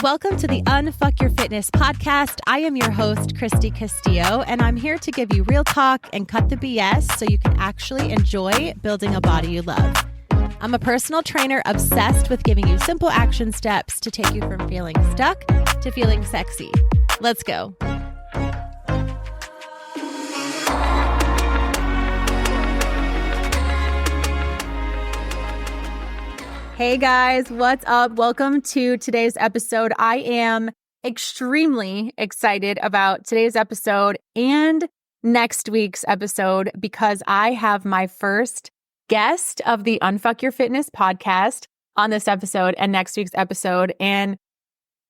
Welcome to the Unfuck Your Fitness podcast. I am your host, Christy Castillo, and I'm here to give you real talk and cut the BS so you can actually enjoy building a body you love. I'm a personal trainer obsessed with giving you simple action steps to take you from feeling stuck to feeling sexy. Let's go. Hey guys, what's up? Welcome to today's episode. I am extremely excited about today's episode and next week's episode because I have my first guest of the Unfuck Your Fitness podcast on this episode and next week's episode. And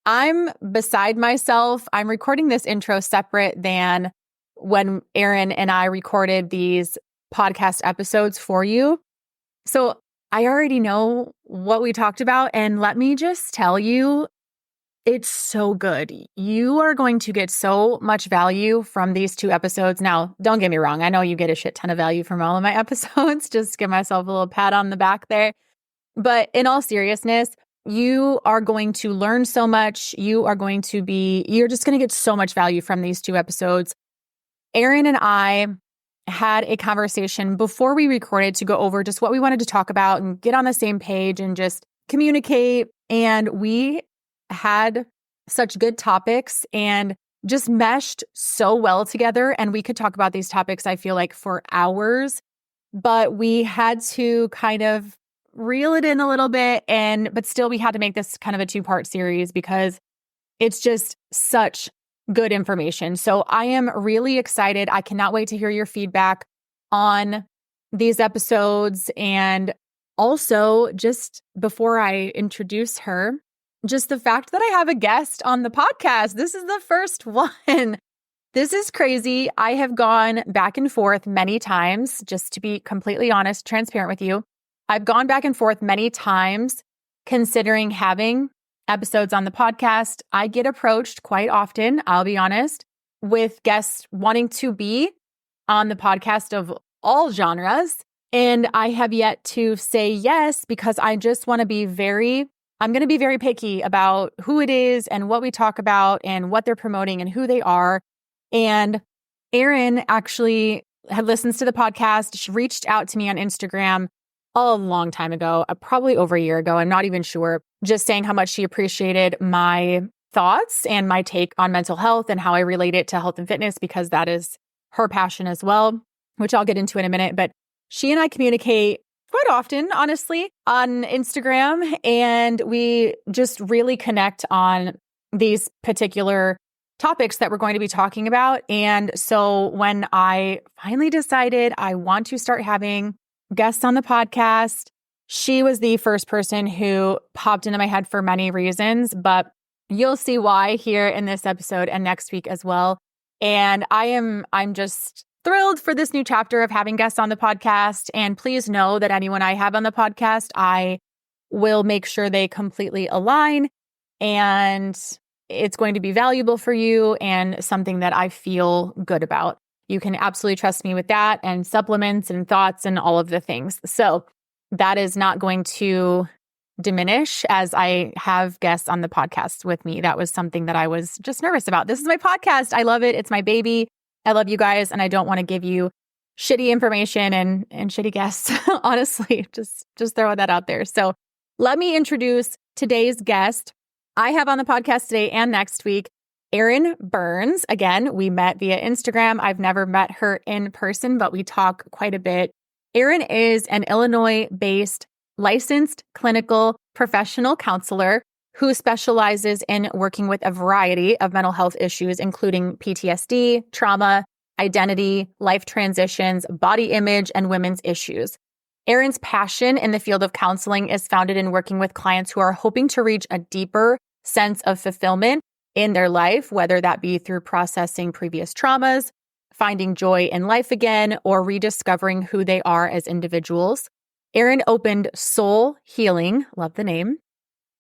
I'm beside myself. I'm recording this intro separate than when Erin and I recorded these podcast episodes for you. So I already know what we talked about, and let me just tell you, it's so good. You are going to get so much value from these two episodes. Now, don't get me wrong. I know you get a shit ton of value from all of my episodes. Just give myself a little pat on the back there. But in all seriousness, you are going to learn so much. You're just going to get so much value from these two episodes. Erin and I had a conversation before we recorded to go over just what we wanted to talk about and get on the same page and just communicate. And we had such good topics and just meshed so well together. And we could talk about these topics, I feel like, for hours, but we had to kind of reel it in a little bit. But still we had to make this kind of a 2-part series because it's just such good information. So I am really excited. I cannot wait to hear your feedback on these episodes. And also, just before I introduce her, just the fact that I have a guest on the podcast. This is the first one. This is crazy. I have gone back and forth many times, just to be completely honest, transparent with you. I've gone back and forth many times considering having episodes on the podcast. I get approached quite often, I'll be honest, with guests wanting to be on the podcast of all genres. And I have yet to say yes because I just want to be I'm going to be very picky about who it is and what we talk about and what they're promoting and who they are. And Erin actually listens to the podcast. She reached out to me on Instagram a long time ago, probably over a year ago. I'm not even sure, just saying how much she appreciated my thoughts and my take on mental health and how I relate it to health and fitness because that is her passion as well, which I'll get into in a minute. But she and I communicate quite often, honestly, on Instagram, and we just really connect on these particular topics that we're going to be talking about. And so when I finally decided I want to start having guests on the podcast, she was the first person who popped into my head for many reasons, but you'll see why here in this episode and next week as well. And I'm just thrilled for this new chapter of having guests on the podcast. And please know that anyone I have on the podcast, I will make sure they completely align and it's going to be valuable for you and something that I feel good about. You can absolutely trust me with that and supplements and thoughts and all of the things. So that is not going to diminish as I have guests on the podcast with me. That was something that I was just nervous about. This is my podcast. I love it. It's my baby. I love you guys. And I don't want to give you shitty information and shitty guests. Honestly, just throw that out there. So let me introduce today's guest. I have on the podcast today and next week, Erin Burns. Again, we met via Instagram. I've never met her in person, but we talk quite a bit. Erin is an Illinois-based licensed clinical professional counselor who specializes in working with a variety of mental health issues, including PTSD, trauma, identity, life transitions, body image, and women's issues. Erin's passion in the field of counseling is founded in working with clients who are hoping to reach a deeper sense of fulfillment in their life, whether that be through processing previous traumas, finding joy in life again, or rediscovering who they are as individuals. Erin opened Soul Healing, love the name,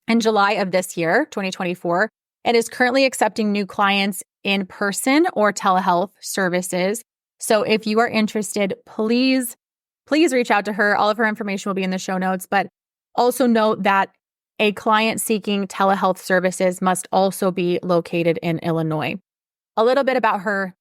in July of this year, 2024, and is currently accepting new clients in person or telehealth services. So if you are interested, please reach out to her. All of her information will be in the show notes, but also note that a client seeking telehealth services must also be located in Illinois. A little bit about her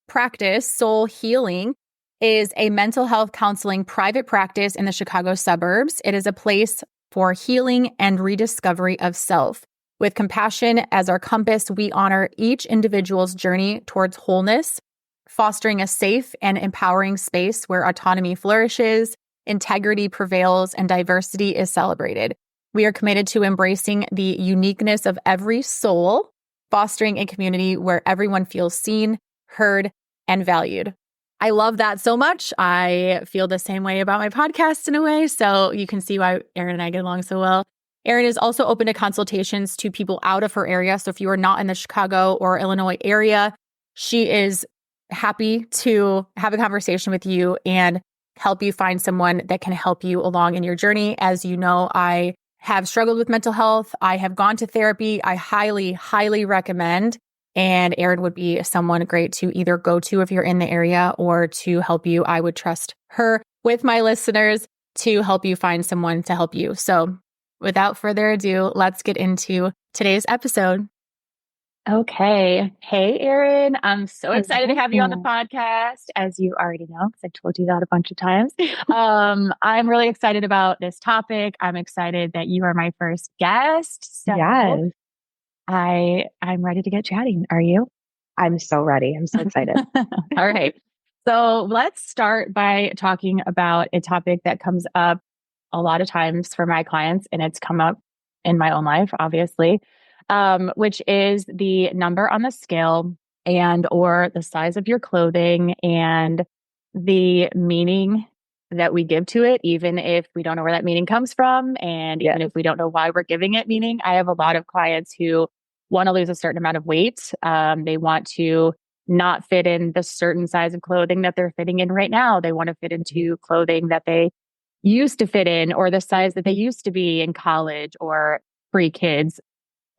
practice. Soul Healing is a mental health counseling private practice in the Chicago suburbs. It is a place for healing and rediscovery of self. With compassion as our compass, we honor each individual's journey towards wholeness, fostering a safe and empowering space where autonomy flourishes, integrity prevails, and diversity is celebrated. We are committed to embracing the uniqueness of every soul, fostering a community where everyone feels seen, heard, and valued. I love that so much. I feel the same way about my podcast in a way, so you can see why Erin and I get along so well. Erin is also open to consultations to people out of her area. So if you are not in the Chicago or Illinois area, she is happy to have a conversation with you and help you find someone that can help you along in your journey. As you know, I have struggled with mental health. I have gone to therapy. I highly, highly recommend. And Erin would be someone great to either go to if you're in the area or to help you. I would trust her with my listeners to help you find someone to help you. So without further ado, let's get into today's episode. Okay. Hey, Erin. I'm so excited to have you on the podcast, as you already know, because I told you that a bunch of times. I'm really excited about this topic. I'm excited that you are my first guest. So yes. I'm ready to get chatting. Are you? I'm so ready. I'm so excited. All right. So let's start by talking about a topic that comes up a lot of times for my clients, and it's come up in my own life, obviously, which is the number on the scale and or the size of your clothing and the meaning that we give to it, even if we don't know where that meaning comes from. And even if we don't know why we're giving it meaning. I have a lot of clients who want to lose a certain amount of weight. They want to not fit in the certain size of clothing that they're fitting in right now. They want to fit into clothing that they used to fit in or the size that they used to be in college or pre-kids.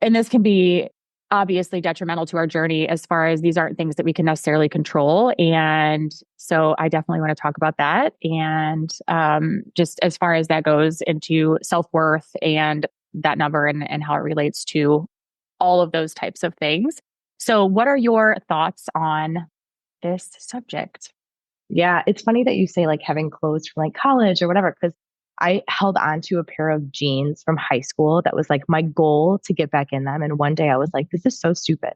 And this can be obviously detrimental to our journey as far as these aren't things that we can necessarily control. And so I definitely want to talk about that. And just as far as that goes into self-worth and that number and how it relates to all of those types of things. So what are your thoughts on this subject? Yeah, it's funny that you say like having clothes from like college or whatever, because I held on to a pair of jeans from high school that was like my goal to get back in them. And one day I was like, this is so stupid.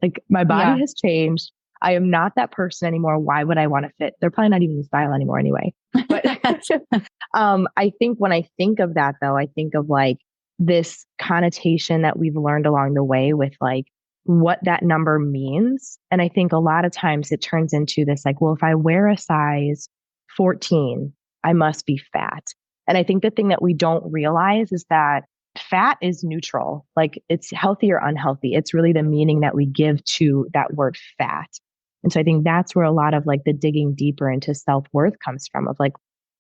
Like my body has changed. I am not that person anymore. Why would I want to fit? They're probably not even in style anymore anyway. But I think when I think of that though, I think of like this connotation that we've learned along the way with like what that number means. And I think a lot of times it turns into this like, well, if I wear a size 14, I must be fat. And I think the thing that we don't realize is that fat is neutral. Like it's healthy or unhealthy. It's really the meaning that we give to that word fat. And so I think that's where a lot of like the digging deeper into self-worth comes from of like,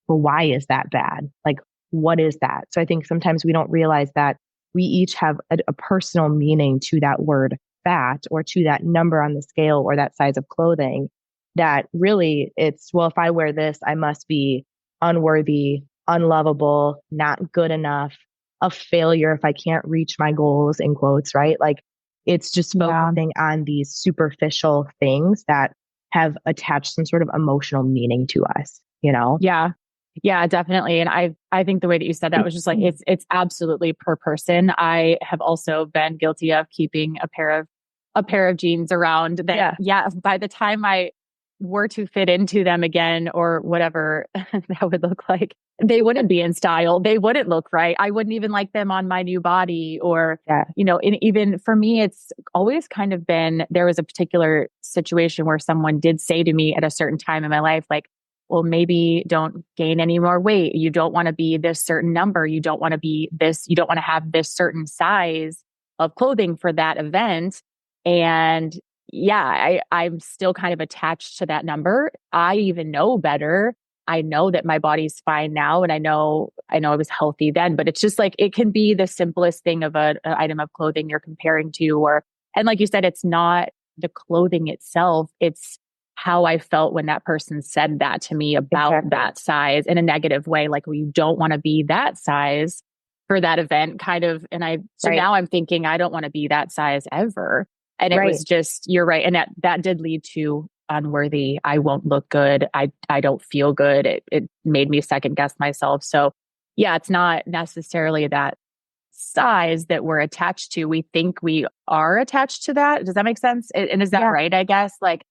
well, why is that bad? Like, what is that? So I think sometimes we don't realize that we each have a personal meaning to that word fat or to that number on the scale or that size of clothing that really it's, well, if I wear this, I must be unworthy, unlovable, not good enough, a failure if I can't reach my goals in quotes, right? Like it's just focusing on these superficial things that have attached some sort of emotional meaning to us, you know? Yeah. Yeah, definitely. And I think the way that you said that was just like, it's absolutely per person. I have also been guilty of keeping a pair of jeans around that. Yeah. By the time I were to fit into them again or whatever that would look like, they wouldn't be in style. They wouldn't look right. I wouldn't even like them on my new body or, you know, and even for me, it's always kind of been, there was a particular situation where someone did say to me at a certain time in my life, like, well, maybe don't gain any more weight. You don't want to be this certain number. You don't want to be this, you don't want to have this certain size of clothing for that event. And I'm still kind of attached to that number. I even know better. I know that my body's fine now. And I know I was healthy then, but it's just like, it can be the simplest thing of an item of clothing you're comparing to, and like you said, it's not the clothing itself. It's how I felt when that person said that to me about that size in a negative way. Like, well, you don't want to be that size. for that event kind of. And so Right. now I'm thinking I don't want to be that size ever. And it Right. was just, you're right. And that did lead to unworthy. I won't look good. I don't feel good. It made me second guess myself. So yeah, it's not necessarily that size that we're attached to. We think we are attached to that. Does that make sense? And is that Yeah. right? I guess like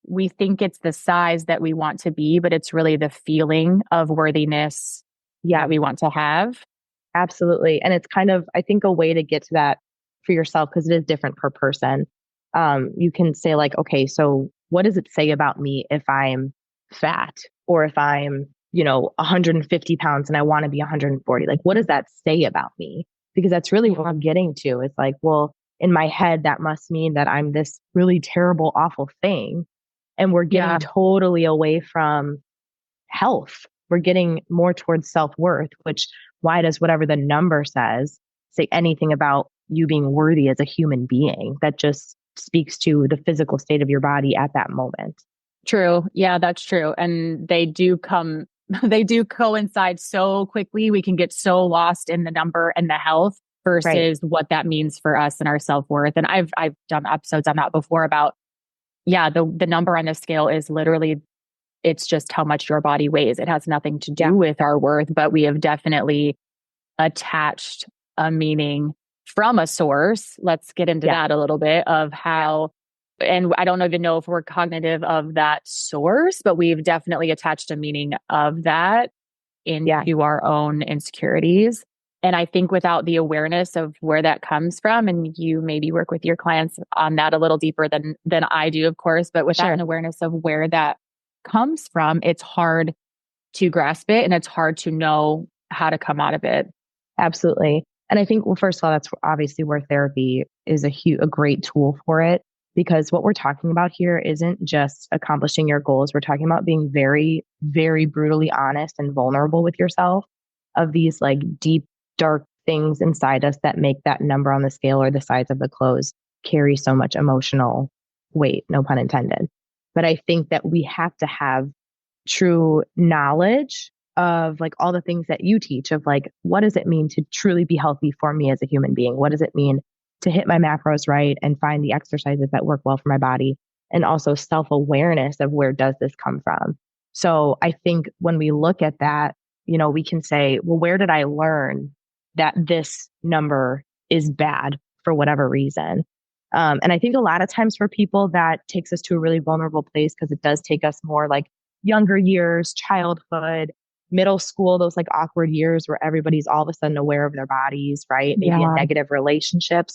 we think it's the size that we want to be, but it's really the feeling of worthiness that we want to have. Absolutely. And it's kind of, I think, a way to get to that for yourself, because it is different per person. You can say, like, okay, so what does it say about me if I'm fat or if I'm, 150 pounds and I want to be 140? Like, what does that say about me? Because that's really what I'm getting to. It's like, well, in my head, that must mean that I'm this really terrible, awful thing. And we're getting totally away from health. We're getting more towards self-worth, which why does whatever the number says say anything about you being worthy as a human being? That just speaks to the physical state of your body at that moment. True. Yeah, that's true. And they do coincide so quickly. We can get so lost in the number and the health versus what that means for us and our self-worth. And I've done episodes on that before about, the number on the scale is literally, it's just how much your body weighs. It has nothing to do with our worth, but we have definitely attached a meaning from a source. Let's get into that a little bit of how, and I don't even know if we're cognitive of that source, but we've definitely attached a meaning of that into our own insecurities. And I think without the awareness of where that comes from, and you maybe work with your clients on that a little deeper than I do, of course, but without an awareness of where that comes from, it's hard to grasp it and it's hard to know how to come out of it. Absolutely. And I think, well, first of all, that's obviously where therapy is a great tool for it, because what we're talking about here isn't just accomplishing your goals. We're talking about being very, very brutally honest and vulnerable with yourself of these like deep, dark things inside us that make that number on the scale or the size of the clothes carry so much emotional weight, no pun intended. But I think that we have to have true knowledge of like all the things that you teach of like, what does it mean to truly be healthy for me as a human being? What does it mean to hit my macros right and find the exercises that work well for my body? And also self-awareness of where does this come from? So I think when we look at that, we can say, well, where did I learn that this number is bad for whatever reason? And I think a lot of times for people that takes us to a really vulnerable place, because it does take us more like younger years, childhood, middle school, those like awkward years where everybody's all of a sudden aware of their bodies, right? Maybe a negative relationship,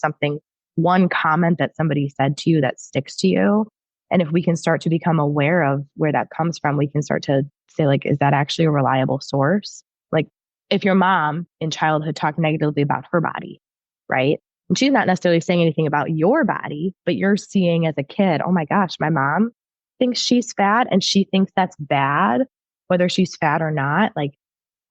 one comment that somebody said to you that sticks to you. And if we can start to become aware of where that comes from, we can start to say, like, is that actually a reliable source? Like, if your mom in childhood talked negatively about her body, right? And she's not necessarily saying anything about your body, but you're seeing as a kid, oh my gosh, my mom thinks she's fat and she thinks that's bad, whether she's fat or not. Like,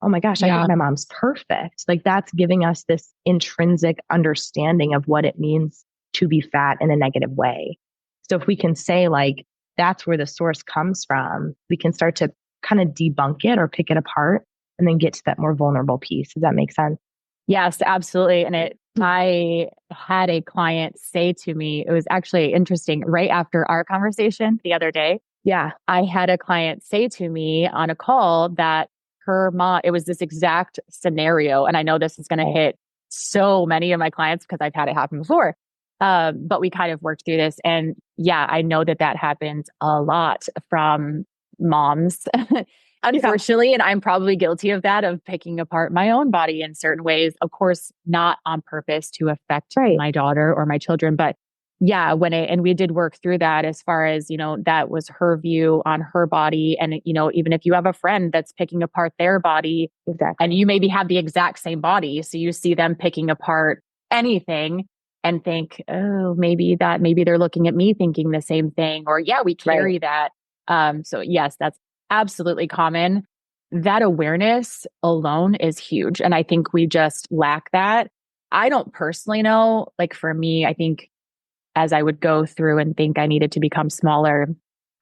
oh my gosh, I think my mom's perfect. Like, that's giving us this intrinsic understanding of what it means to be fat in a negative way. So if we can say, like, that's where the source comes from, we can start to kind of debunk it or pick it apart and then get to that more vulnerable piece. Does that make sense? Yes, absolutely. And I had a client say to me, it was actually interesting, right after our conversation the other day. Yeah. I had a client say to me on a call that her mom, it was this exact scenario. And I know this is going to hit so many of my clients because I've had it happen before. But we kind of worked through this. And I know that happens a lot from moms, unfortunately. And I'm probably guilty of that, of picking apart my own body in certain ways. Of course, not on purpose to affect my daughter or my children, but and we did work through that as far as, that was her view on her body. And, even if you have a friend that's picking apart their body, and you maybe have the exact same body, so you see them picking apart anything and think, oh, maybe they're looking at me thinking the same thing, or we carry that. So yes, that's absolutely common. That awareness alone is huge. And I think we just lack that. I don't personally know, like for me, I think as I would go through and think I needed to become smaller,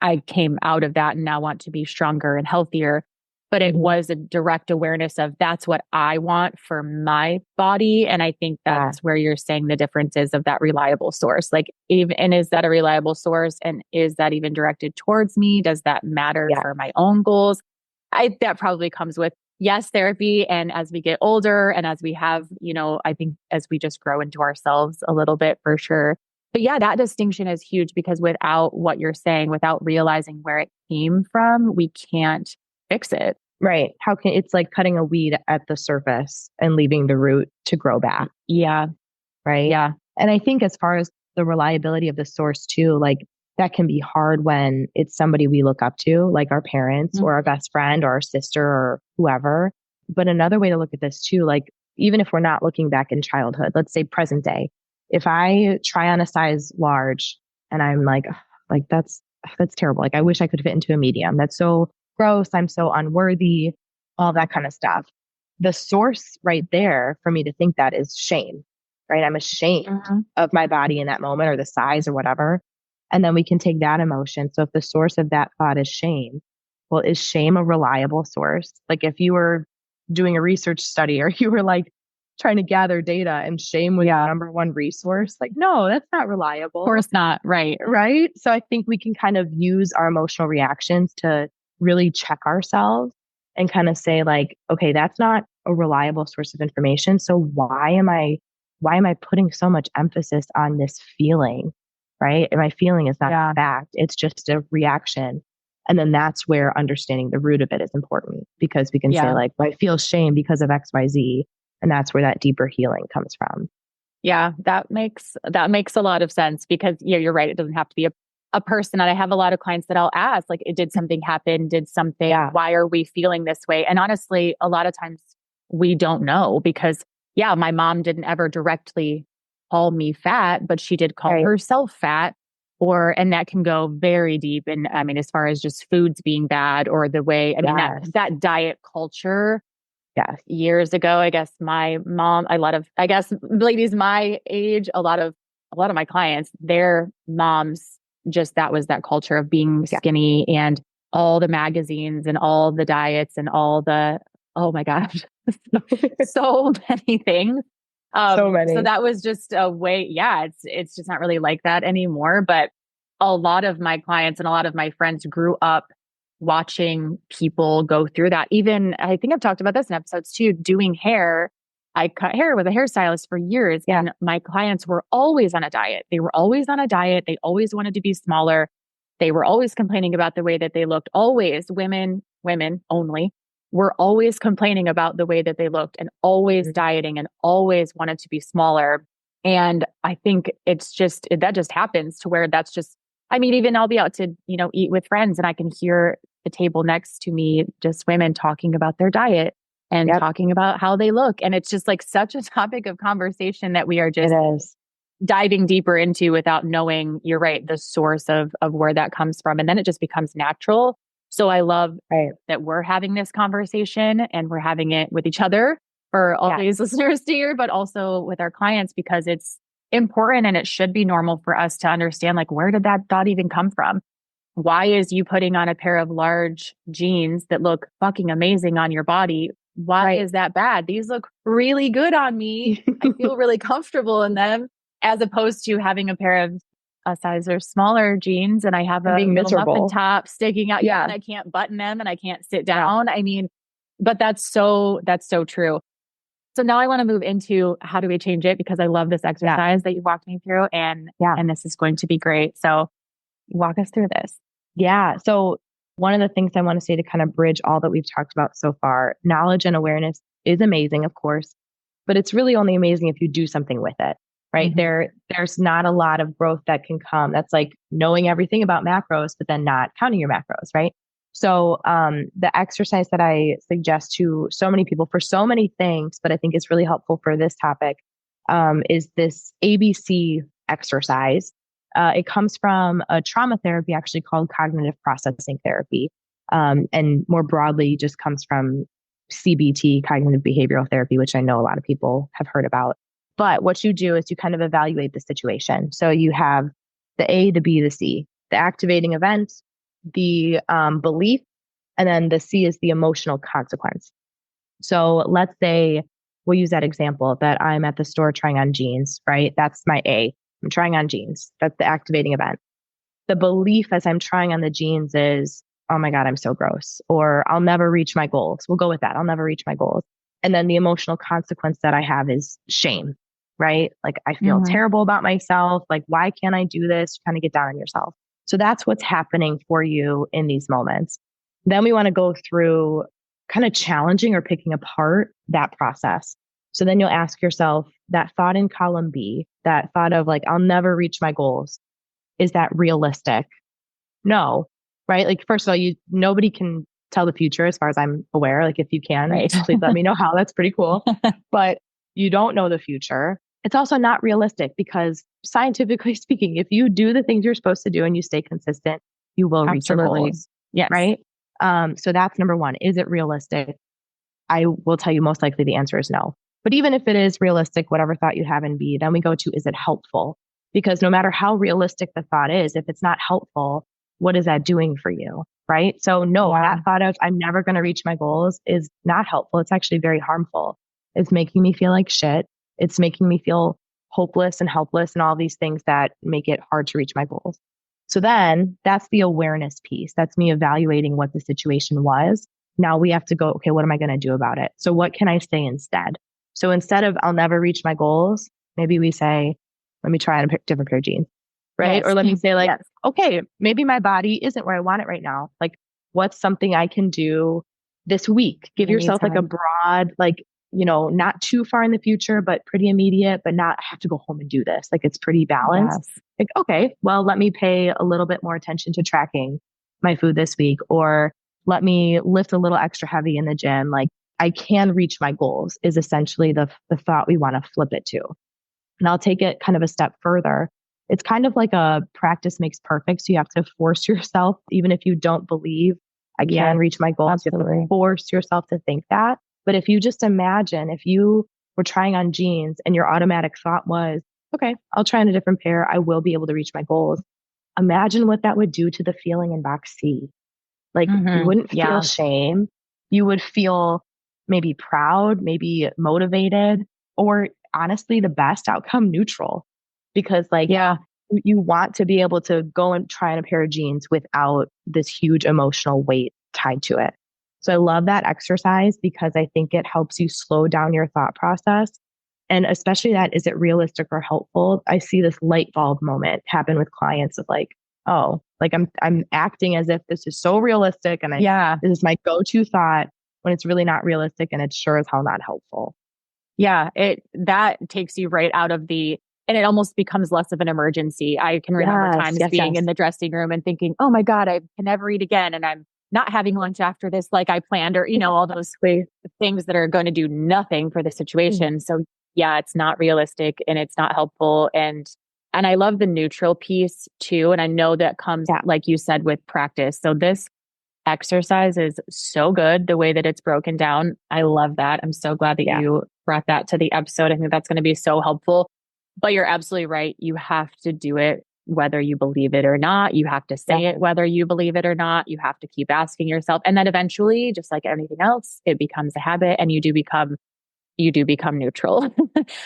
I came out of that and now want to be stronger and healthier. but it was a direct awareness of that's what I want for my body. And I think that's where you're saying the difference is of that reliable source. Like, even, and is that a reliable source? And is that even directed towards me? Does that matter for my own goals? That probably comes with, yes, therapy. And as we get older and as we have, I think as we just grow into ourselves a little bit, for sure. But yeah, that distinction is huge, because without what you're saying, without realizing where it came from, we can't fix it. Right. It's like cutting a weed at the surface and leaving the root to grow back. Yeah. Right. Yeah. And I think as far as the reliability of the source too, like that can be hard when it's somebody we look up to, like our parents or our best friend or our sister or whoever. But another way to look at this too, like even if we're not looking back in childhood, let's say present day, if I try on a size large and I'm like, that's terrible. Like I wish I could fit into a medium. That's so gross. I'm so unworthy, all that kind of stuff. The source right there for me to think that is shame, right? I'm ashamed of my body in that moment or the size or whatever. And then we can take that emotion. So if the source of that thought is shame, well, is shame a reliable source? Like if you were doing a research study or you were like trying to gather data and shame was the number one resource, like, no, that's not reliable. Of course not. Right. Right. So I think we can kind of use our emotional reactions to really check ourselves and kind of say like, okay, that's not a reliable source of information. So why am I putting so much emphasis on this feeling? Right. And my feeling is not a fact. It's just a reaction. And then that's where understanding the root of it is important, because we can say like, well, I feel shame because of XYZ. And that's where that deeper healing comes from. Yeah, that makes a lot of sense, because you're right. It doesn't have to be a person. And I have a lot of clients that I'll ask, like, did something happen? Why are we feeling this way? And honestly, a lot of times we don't know, because my mom didn't ever directly call me fat, but she did call herself fat, and that can go very deep. And I mean, as far as just foods being bad, or the way, I mean, that diet culture. Years ago, I guess my mom, ladies my age, a lot of my clients, their moms, just that was that culture of being skinny, and all the magazines and all the diets and all the, oh my gosh, so many things. So many. So that was just a way. It's just not really like that anymore. But a lot of my clients and a lot of my friends grew up watching people go through that. Even, I think I've talked about this in episodes too, doing hair. I cut hair with a hairstylist for years, and my clients were always on a diet. They were always on a diet. They always wanted to be smaller. They were always complaining about the way that they looked. Always women only, were always complaining about the way that they looked, and always dieting, and always wanted to be smaller. And I think that just happens to where that's just, I mean, even I'll be out to, eat with friends, and I can hear the table next to me, just women talking about their diet and talking about how they look. And it's just like such a topic of conversation that we are just diving deeper into without knowing, you're right, the source of where that comes from. And then it just becomes natural. So I love that we're having this conversation, and we're having it with each other for all these listeners to hear, but also with our clients, because it's important, and it should be normal for us to understand, like, where did that thought even come from? Why is you putting on a pair of large jeans that look fucking amazing on your body? Why is that bad? These look really good on me. I feel really comfortable in them, as opposed to having a pair of a size or smaller jeans, and I have a little muffin top sticking out, and I can't button them, and I can't sit down. I mean, but that's so true. So now I want to move into how do we change it, because I love this exercise that you walked me through, and this is going to be great. So walk us through this. Yeah. So one of the things I want to say to kind of bridge all that we've talked about so far, knowledge and awareness is amazing, of course, but it's really only amazing if you do something with it, right? There's not a lot of growth that can come. That's like knowing everything about macros, but then not counting your macros, right? So the exercise that I suggest to so many people for so many things, but I think is really helpful for this topic, is this ABC exercise. It comes from a trauma therapy actually called cognitive processing therapy. And more broadly, just comes from CBT, cognitive behavioral therapy, which I know a lot of people have heard about. But what you do is you kind of evaluate the situation. So you have the A, the B, the C, the activating event, the belief, And then the C is the emotional consequence. So let's say we'll use that example that I'm at the store trying on jeans, right? That's my A. I'm trying on jeans. That's the activating event. The belief as I'm trying on the jeans is, oh my God, I'm so gross, or I'll never reach my goals. We'll go with that. I'll never reach my goals. And then the emotional consequence that I have is shame, right? Like I feel terrible about myself. Like, why can't I do this? Kind of get down on yourself. So that's what's happening for you in these moments. Then we want to go through kind of challenging or picking apart that process. So then you'll ask yourself that thought in column B, that thought of like, I'll never reach my goals. Is that realistic? No, right? Like, first of all, nobody can tell the future as far as I'm aware. Like, if you can, right, please let me know how. That's pretty cool. But you don't know the future. It's also not realistic because scientifically speaking, if you do the things you're supposed to do and you stay consistent, you will reach your goals. Yes. Right. So that's number one. Is it realistic? I will tell you most likely the answer is no. But even if it is realistic, whatever thought you have in B, then we go to, is it helpful? Because no matter how realistic the thought is, if it's not helpful, what is that doing for you? Right. So no, that thought of I'm never going to reach my goals is not helpful. It's actually very harmful. It's making me feel like shit. It's making me feel hopeless and helpless and all these things that make it hard to reach my goals. So then that's the awareness piece. That's me evaluating what the situation was. Now we have to go, okay, what am I going to do about it? So what can I say instead? So instead of I'll never reach my goals, maybe we say, let me try on a different pair of jeans, right? Yes. Or let me say like, okay, maybe my body isn't where I want it right now. Like, what's something I can do this week? Give yourself like a broad, like, not too far in the future, but pretty immediate, but not have to go home and do this. Like, it's pretty balanced. Yes. Like, okay, well, let me pay a little bit more attention to tracking my food this week, or let me lift a little extra heavy in the gym. Like, I can reach my goals is essentially the thought we want to flip it to. And I'll take it kind of a step further. It's kind of like a practice makes perfect. So you have to force yourself, even if you don't believe I can reach my goals, absolutely. You have to force yourself to think that. But if you just imagine, if you were trying on jeans and your automatic thought was, okay, I'll try on a different pair. I will be able to reach my goals. Imagine what that would do to the feeling in box C. Like you wouldn't feel shame. You would feel maybe proud, maybe motivated, or honestly, the best outcome, neutral. Because you want to be able to go and try on a pair of jeans without this huge emotional weight tied to it. So I love that exercise because I think it helps you slow down your thought process. And especially that, is it realistic or helpful? I see this light bulb moment happen with clients of like, oh, like I'm acting as if this is so realistic and this is my go-to thought when it's really not realistic and it's sure as hell not helpful. Yeah, that takes you right out of and it almost becomes less of an emergency. I can remember times being in the dressing room and thinking, oh my God, I can never eat again. And I'm not having lunch after this like I planned, or, all those things that are going to do nothing for the situation. So yeah, it's not realistic and it's not helpful. And I love the neutral piece too. And I know that comes, like you said, with practice. So this exercise is so good, the way that it's broken down. I love that. I'm so glad that you brought that to the episode. I think that's going to be so helpful. But you're absolutely right. You have to do it whether you believe it or not. You have to say it whether you believe it or not. You have to keep asking yourself. And then eventually, just like anything else, it becomes a habit and you do become neutral.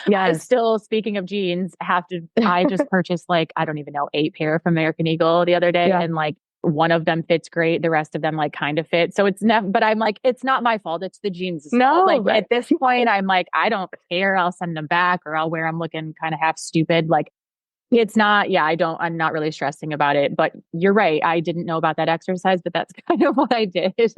I still, speaking of jeans, I just purchased I don't even know, 8 pair from American Eagle the other day. And one of them fits great. The rest of them kind of fit. So it's never, but I'm like, it's not my fault. It's the jeans' fault. At this point, I'm like, I don't care. I'll send them back or I'll wear them looking kind of half stupid. It's not, I'm not really stressing about it, but you're right. I didn't know about that exercise, but that's kind of what I did. Yes,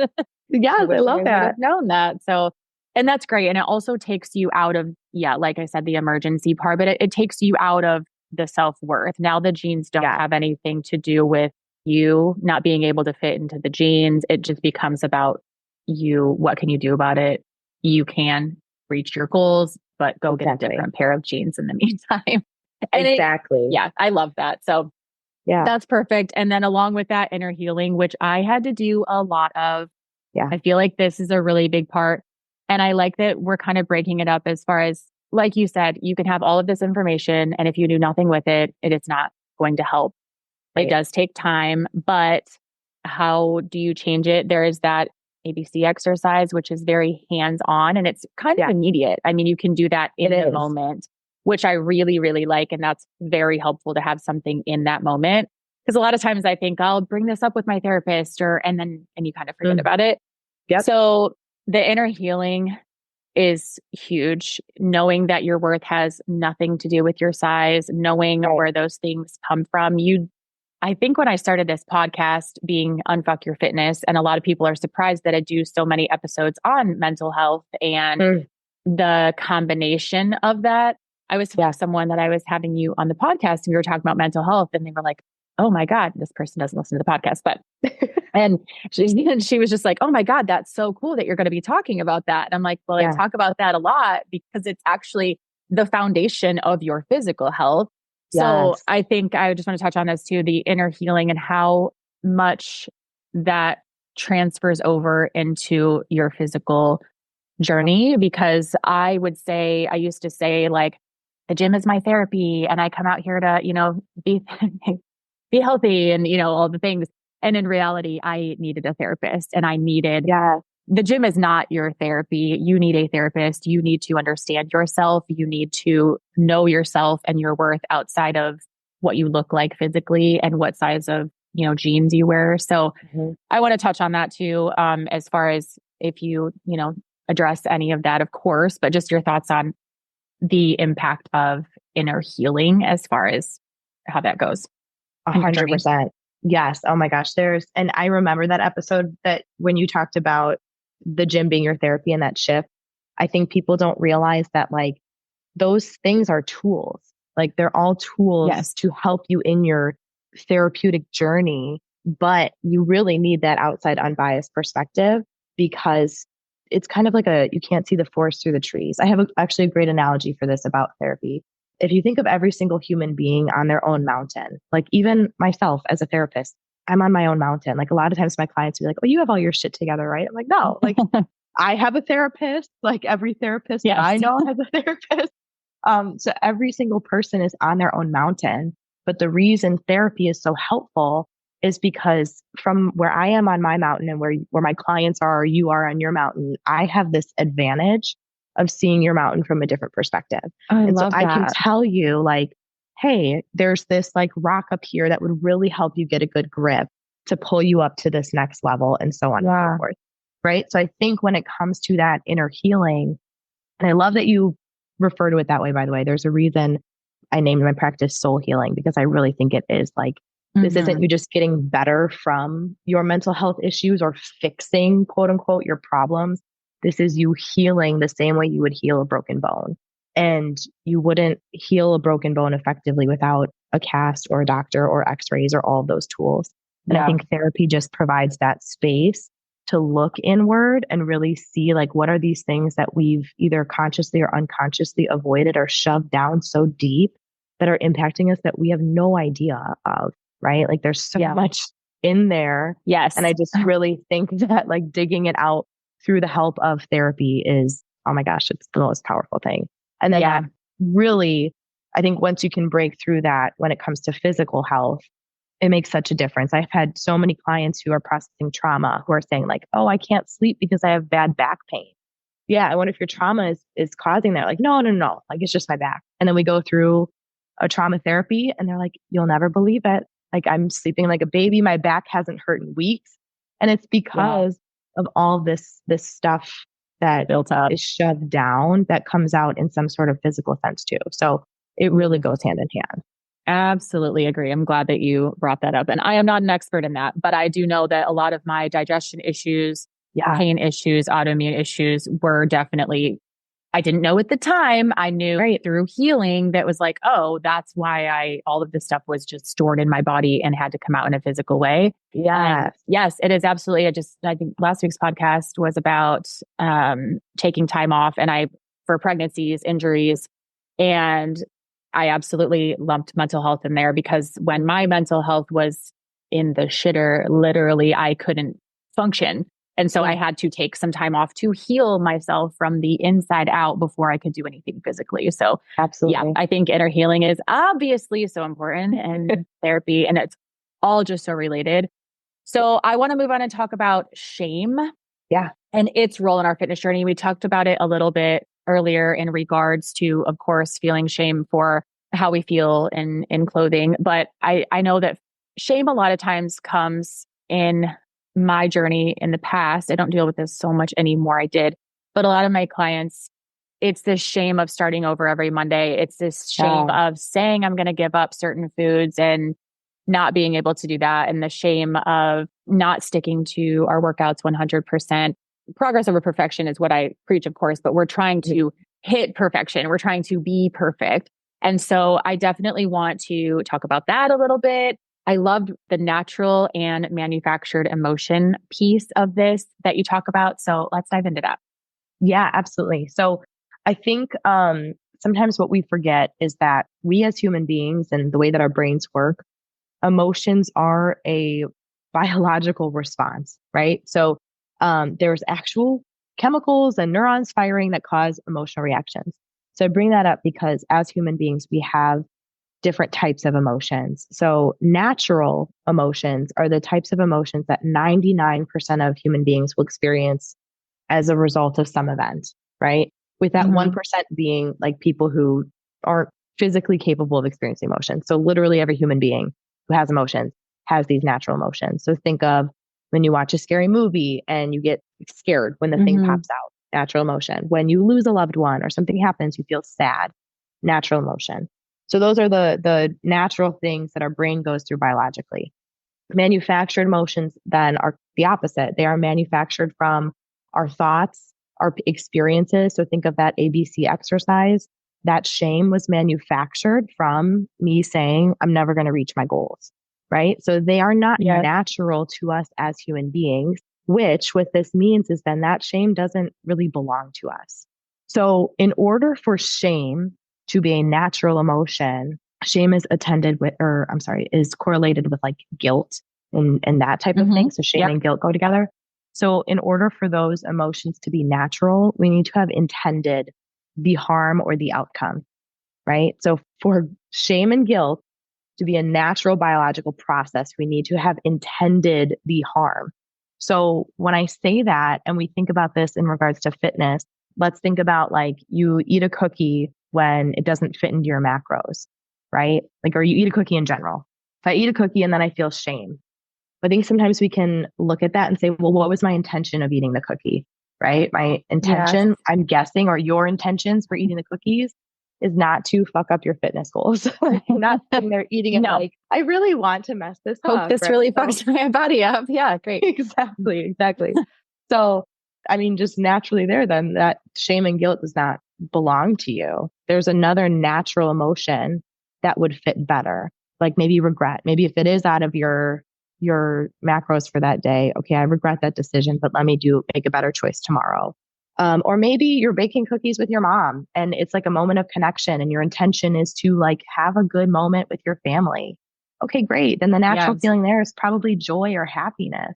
I love that. I've known that. So, and that's great. And it also takes you out of, like I said, the emergency part, but it takes you out of the self-worth. Now the jeans don't have anything to do with you not being able to fit into the jeans. It just becomes about you. What can you do about it? You can reach your goals, but go get a different pair of jeans in the meantime. And I love that. So that's perfect. And then along with that, inner healing, which I had to do a lot of. I feel like this is a really big part. And I like that we're kind of breaking it up as far as, like you said, you can have all of this information. And if you do nothing with it, it's not going to help. It does take time, but how do you change it? There is that ABC exercise, which is very hands-on and it's kind of immediate. I mean, you can do that in the moment, which I really, really like. And that's very helpful to have something in that moment. Because a lot of times I think I'll bring this up with my therapist and you kind of forget about it. Yep. So the inner healing is huge. Knowing that your worth has nothing to do with your size, knowing where those things come from. I think when I started this podcast being Unfuck Your Fitness, and a lot of people are surprised that I do so many episodes on mental health and the combination of that. I was someone that I was having you on the podcast and we were talking about mental health and they were like, oh my God, this person doesn't listen to the podcast, but, and she was just like, oh my God, that's so cool that you're going to be talking about that. And I'm like, well, I talk about that a lot because it's actually the foundation of your physical health. So I think I just want to touch on this too, the inner healing and how much that transfers over into your physical journey. Because I used to say like, the gym is my therapy and I come out here to, be healthy and, all the things. And in reality, I needed a therapist and I needed, the gym is not your therapy. You need a therapist. You need to understand yourself. You need to know yourself and your worth outside of what you look like physically and what size of, jeans you wear. So I want to touch on that too. As far as if you, address any of that, of course, but just your thoughts on the impact of inner healing as far as how that goes. 100%. Yes. Oh my gosh. And I remember that episode that when you talked about the gym being your therapy and that shift, I think people don't realize that like those things are tools. Like they're all tools to help you in your therapeutic journey, but you really need that outside unbiased perspective because it's kind of like you can't see the forest through the trees. I have actually a great analogy for this about therapy. If you think of every single human being on their own mountain, like even myself as a therapist, I'm on my own mountain. Like a lot of times my clients will be like, oh, you have all your shit together, right? I'm like, no, like I have a therapist, like every therapist that I know has a therapist. So every single person is on their own mountain. But the reason therapy is so helpful is because from where I am on my mountain and where my clients are, or you are on your mountain, I have this advantage of seeing your mountain from a different perspective. I can tell you like, hey, there's this like rock up here that would really help you get a good grip to pull you up to this next level and so on and so forth. Right. So I think when it comes to that inner healing, and I love that you refer to it that way, by the way, there's a reason I named my practice soul healing, because I really think it is like, this isn't you just getting better from your mental health issues or fixing quote unquote your problems. This is you healing the same way you would heal a broken bone. And you wouldn't heal a broken bone effectively without a cast or a doctor or x-rays or all of those tools. And I think therapy just provides that space to look inward and really see like, what are these things that we've either consciously or unconsciously avoided or shoved down so deep that are impacting us that we have no idea of, right? Like there's so much in there. Yes. And I just really think that like digging it out through the help of therapy is, oh my gosh, it's the most powerful thing. And then that really, I think once you can break through that when it comes to physical health, it makes such a difference. I've had so many clients who are processing trauma who are saying like, oh, I can't sleep because I have bad back pain. Yeah. I wonder if your trauma is causing that. Like, no. Like, it's just my back. And then we go through a trauma therapy and they're like, you'll never believe it. Like I'm sleeping like a baby. My back hasn't hurt in weeks. And it's because of all this stuff that built up is shoved down that comes out in some sort of physical sense too. So it really goes hand in hand. Absolutely agree. I'm glad that you brought that up. And I am not an expert in that, but I do know that a lot of my digestion issues, pain issues, autoimmune issues were definitely, I didn't know at the time. I knew through healing that was like, oh, that's why all of this stuff was just stored in my body and had to come out in a physical way. Yeah. Yes, it is absolutely. I think last week's podcast was about taking time off and for pregnancies, injuries, and I absolutely lumped mental health in there because when my mental health was in the shitter, literally I couldn't function. And so I had to take some time off to heal myself from the inside out before I could do anything physically. So absolutely. I think inner healing is obviously so important and therapy, and it's all just so related. So I want to move on and talk about shame Yeah. and its role in our fitness journey. We talked about it a little bit earlier in regards to, of course, feeling shame for how we feel in clothing. But I know that shame a lot of times comes in my journey in the past. I don't deal with this so much anymore. I did. But a lot of my clients, it's this shame of starting over every Monday. It's this shame of saying I'm going to give up certain foods and not being able to do that. And the shame of not sticking to our workouts 100%. Progress over perfection is what I preach, of course, but we're trying to hit perfection. We're trying to be perfect. And so I definitely want to talk about that a little bit. I loved the natural and manufactured emotion piece of this that you talk about. So let's dive into that. Yeah, absolutely. So I think sometimes what we forget is that we as human beings and the way that our brains work, emotions are a biological response, right? So there's actual chemicals and neurons firing that cause emotional reactions. So I bring that up because as human beings, we have different types of emotions. So natural emotions are the types of emotions that 99% of human beings will experience as a result of some event, right? With that 1% being like people who aren't physically capable of experiencing emotions. So literally every human being who has emotions has these natural emotions. So think of when you watch a scary movie and you get scared when the thing pops out, natural emotion. When you lose a loved one or something happens, you feel sad, natural emotion. So those are the natural things that our brain goes through biologically. Manufactured emotions then are the opposite. They are manufactured from our thoughts, our experiences. So think of that ABC exercise. That shame was manufactured from me saying, I'm never going to reach my goals, right? So they are not natural to us as human beings, which what this means is then that shame doesn't really belong to us. So in order for shame to be a natural emotion, shame is attended with, or I'm sorry, is correlated with like guilt and that type of thing. So shame and guilt go together. So in order for those emotions to be natural, we need to have intended the harm or the outcome, right? So for shame and guilt to be a natural biological process, we need to have intended the harm. So when I say that, and we think about this in regards to fitness, let's think about like you eat a cookie when it doesn't fit into your macros, right? Like, or you eat a cookie in general. If I eat a cookie and then I feel shame, I think sometimes we can look at that and say, well, what was my intention of eating the cookie? Right? My intention, I'm guessing, or your intentions for eating the cookies is not to fuck up your fitness goals. You're not sitting there eating it like, I really want to mess this Hope up. this right? really fucks my body up. Yeah, great. Exactly. So, I mean, just naturally there, then that shame and guilt does not belong to you. There's another natural emotion that would fit better, like maybe regret. Maybe if it is out of your macros for that day. Okay, I regret that decision, but let me make a better choice tomorrow. Or maybe you're baking cookies with your mom and it's like a moment of connection and your intention is to like have a good moment with your family. Okay, great. Then the natural feeling there is probably joy or happiness,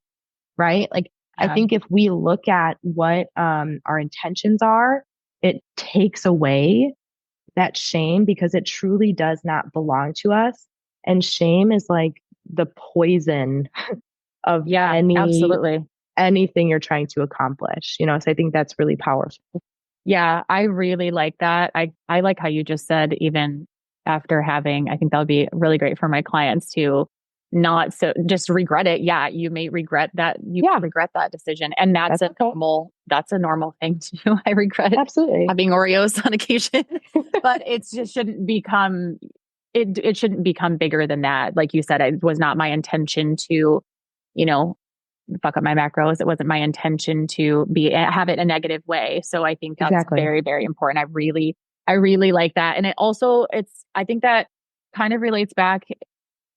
right? Like, I think if we look at what our intentions are, it takes away that shame because it truly does not belong to us. And shame is like the poison of absolutely. anything you're trying to accomplish, you know? So I think that's really powerful. Yeah, I really like that. I like how you just said, even after having, I think that would be really great for my clients to not so just regret it. Yeah, you may regret that. Regret that decision. And that's a normal thing to do. I regret Absolutely having Oreos on occasion, but it's just shouldn't become, it shouldn't become bigger than that. Like you said, it was not my intention to, you know, fuck up my macros. It wasn't my intention to have it a negative way. So I think that's very, very important. I really like that. And I think that kind of relates back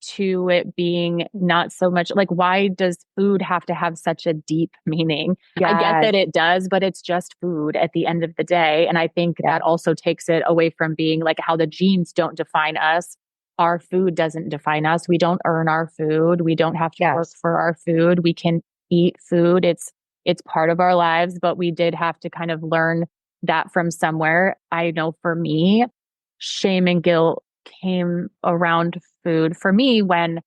to it being not so much like, why does food have to have such a deep meaning? I get that it does, but it's just food at the end of the day. And I think that also takes it away from being like how the genes don't define us. Our food doesn't define us. We don't earn our food. We don't have to work for our food. We can eat food. It's part of our lives, but we did have to kind of learn that from somewhere. I know for me, shame and guilt came around food for me when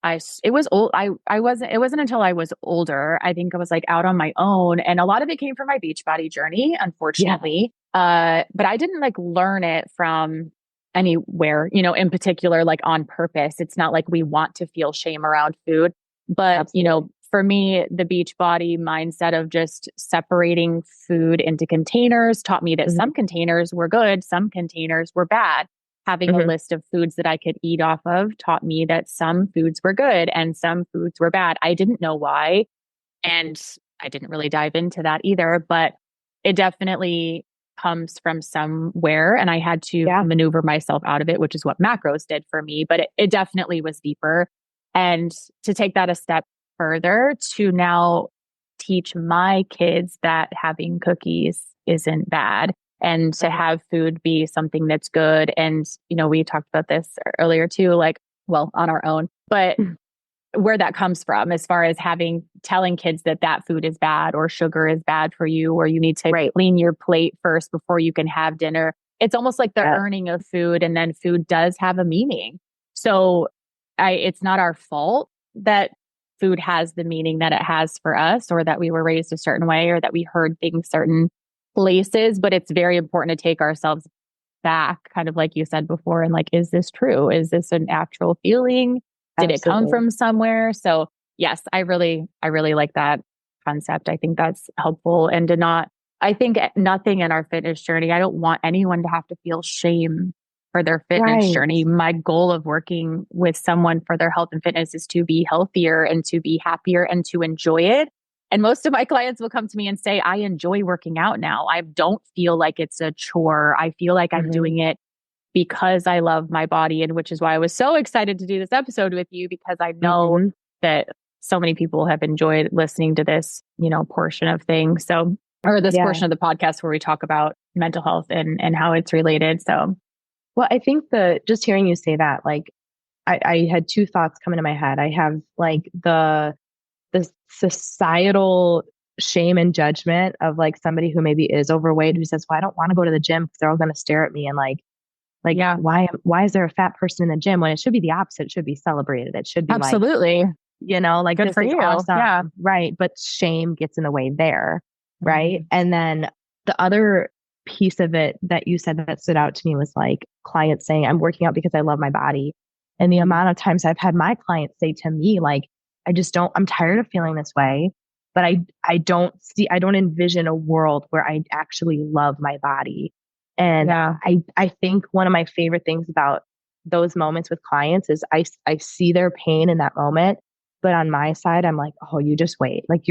it was old. It wasn't until I was older. I think I was like out on my own, and a lot of it came from my Beachbody journey, unfortunately. But I didn't like learn it from anywhere, in particular, like on purpose. It's not like we want to feel shame around food, but Absolutely. for me, the Beachbody mindset of just separating food into containers taught me that some containers were good, some containers were bad. Having a list of foods that I could eat off of taught me that some foods were good and some foods were bad. I didn't know why. And I didn't really dive into that either, but it definitely comes from somewhere. And I had to maneuver myself out of it, which is what macros did for me. But it definitely was deeper. And to take that a step further, to now teach my kids that having cookies isn't bad, and to have food be something that's good. And, we talked about this earlier too, like, well, on our own, but where that comes from, as far as telling kids that food is bad or sugar is bad for you, or you need to clean your plate first before you can have dinner. It's almost like the earning of food, and then food does have a meaning. So it's not our fault that food has the meaning that it has for us, or that we were raised a certain way, or that we heard things certain places, but it's very important to take ourselves back, kind of like you said before, and like, is this true? Is this an actual feeling? Did it come from somewhere? So yes, I really like that concept. I think that's helpful, and I think nothing in our fitness journey, I don't want anyone to have to feel shame for their fitness journey. My goal of working with someone for their health and fitness is to be healthier and to be happier and to enjoy it. And most of my clients will come to me and say, I enjoy working out now. I don't feel like it's a chore. I feel like I'm doing it because I love my body. And which is why I was so excited to do this episode with you, because I know that so many people have enjoyed listening to this, portion of things. So, or this portion of the podcast where we talk about mental health and how it's related. So, well, I think just hearing you say that, like, I had two thoughts come into my head. I have like the societal shame and judgment of like somebody who maybe is overweight who says, well, I don't want to go to the gym because they're all going to stare at me. And why is there a fat person in the gym when it should be the opposite? It should be celebrated. It should be absolutely, like good for you. Awesome. Yeah. Right. But shame gets in the way there. Right. And then the other piece of it that you said that stood out to me was like clients saying, I'm working out because I love my body. And the amount of times I've had my clients say to me, like, I'm tired of feeling this way, but I don't envision a world where I actually love my body. And I think one of my favorite things about those moments with clients is I see their pain in that moment, but on my side, I'm like, oh, you just wait. Like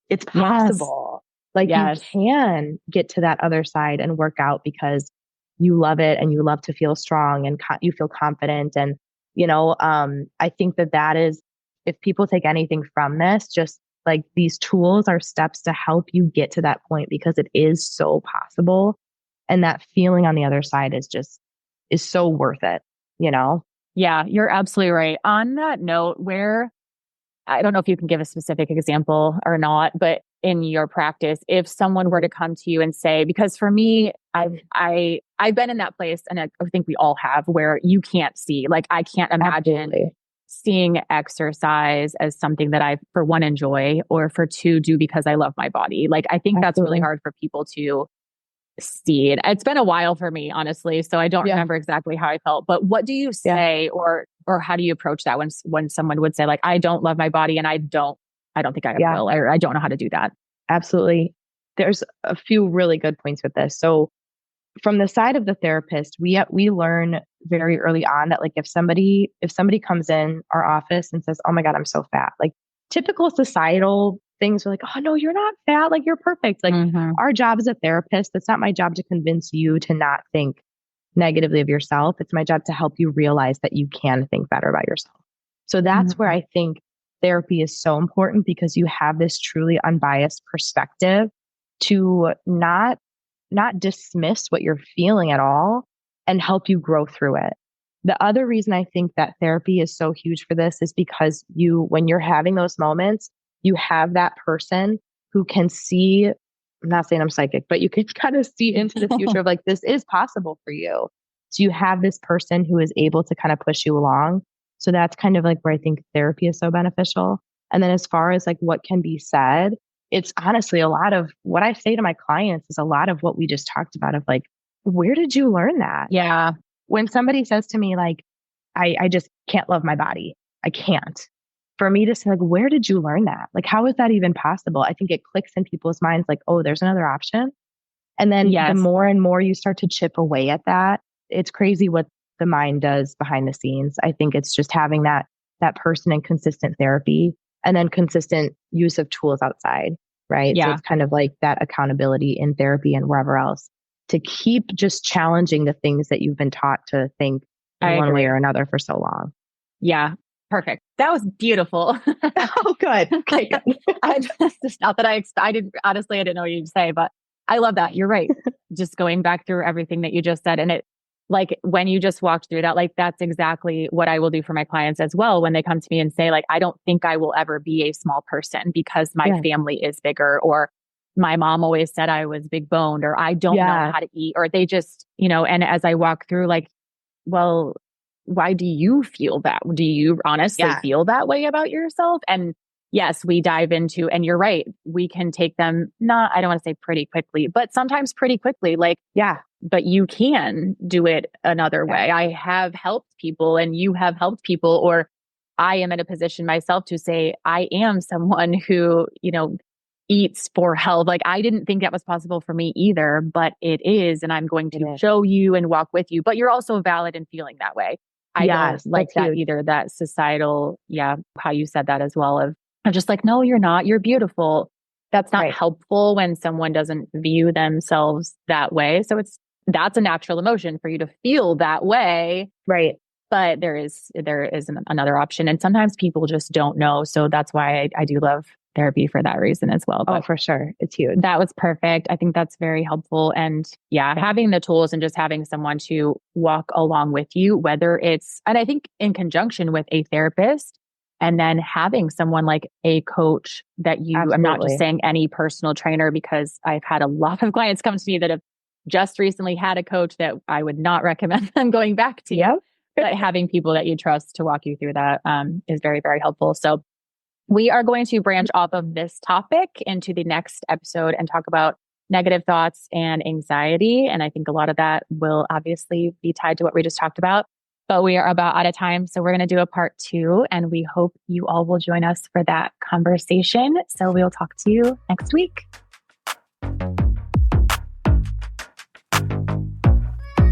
it's possible. Like you can get to that other side and work out because you love it and you love to feel strong and you feel confident. And, I think that is, if people take anything from this, just like these tools are steps to help you get to that point, because it is so possible. And that feeling on the other side is so worth it, Yeah, you're absolutely right. On that note, I don't know if you can give a specific example or not, but in your practice, if someone were to come to you and say, because for me, I've been in that place, and I think we all have, where you can't see, like, I can't imagine seeing exercise as something that I, for one, enjoy, or for two, do because I love my body. Like, I think that's really hard for people to see. It's been a while for me, honestly, so I don't remember exactly how I felt. But what do you say, or how do you approach that when someone would say, like, I don't love my body and I don't think I will, or I don't know how to do that? Absolutely. There's a few really good points with this. So from the side of the therapist, we learn very early on that, like, if somebody comes in our office and says, oh my God, I'm so fat, like typical societal things are like, oh no, you're not fat. Like, you're perfect. Like, our job as a therapist, it's not my job to convince you to not think negatively of yourself. It's my job to help you realize that you can think better about yourself. So that's where I think therapy is so important, because you have this truly unbiased perspective to not dismiss what you're feeling at all and help you grow through it. The other reason I think that therapy is so huge for this is because when you're having those moments, you have that person who can see, I'm not saying I'm psychic, but you can kind of see into the future of like, this is possible for you. So you have this person who is able to kind of push you along. So that's kind of like where I think therapy is so beneficial. And then as far as like what can be said, it's honestly a lot of what I say to my clients is a lot of what we just talked about of like, where did you learn that? Yeah. When somebody says to me, like, I just can't love my body. I can't. For me to say, like, where did you learn that? Like, how is that even possible? I think it clicks in people's minds like, oh, there's another option. And then the more and more you start to chip away at that, it's crazy what the mind does behind the scenes. I think it's just having that person in consistent therapy and then consistent use of tools outside, right? Yeah. So it's kind of like that accountability in therapy and wherever else to keep just challenging the things that you've been taught to think in one way or another for so long. Yeah. Perfect. That was beautiful. Oh, good. Okay, good. Not that I didn't, honestly, I didn't know what you'd say, but I love that. You're right. Just going back through everything that you just said. And it, like, when you just walked through that, like, that's exactly what I will do for my clients as well. When they come to me and say, like, I don't think I will ever be a small person because my family is bigger, or my mom always said I was big boned, or I don't know how to eat, or they just, and as I walk through, like, well, why do you feel that? Do you honestly feel that way about yourself? And yes, we dive into, and you're right, we can take them, I don't want to say pretty quickly, but sometimes pretty quickly, like, but you can do it another way. I have helped people and you have helped people, or I am in a position myself to say, I am someone who, eats for health. Like, I didn't think that was possible for me either, but it is. And I'm going to show you and walk with you, but you're also valid in feeling that way. I don't like that either, that societal, how you said that as well, of just like, no, you're not, you're beautiful. That's not helpful when someone doesn't view themselves that way. So that's a natural emotion for you to feel that way. Right. But there is another option. And sometimes people just don't know. So that's why I do love therapy for that reason as well. But for sure. It's huge. That was perfect. I think that's very helpful. And having the tools and just having someone to walk along with you, whether it's, and I think in conjunction with a therapist, and then having someone like a coach that I'm not just saying any personal trainer, because I've had a lot of clients come to me that have just recently had a coach that I would not recommend them going back to. Yep. But having people that you trust to walk you through that is very, very helpful. So we are going to branch off of this topic into the next episode and talk about negative thoughts and anxiety. And I think a lot of that will obviously be tied to what we just talked about. But we are about out of time. So we're going to do a part 2. And we hope you all will join us for that conversation. So we'll talk to you next week.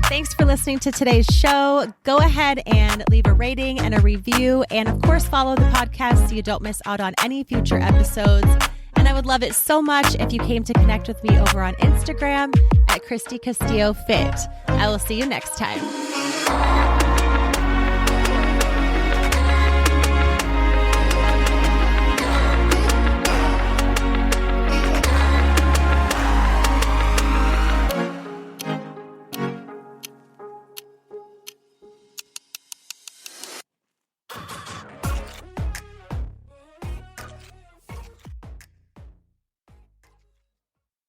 Thanks for listening to today's show. Go ahead and leave a rating and a review. And of course, follow the podcast so you don't miss out on any future episodes. And I would love it so much if you came to connect with me over on Instagram at Christy Castillo Fit. I will see you next time.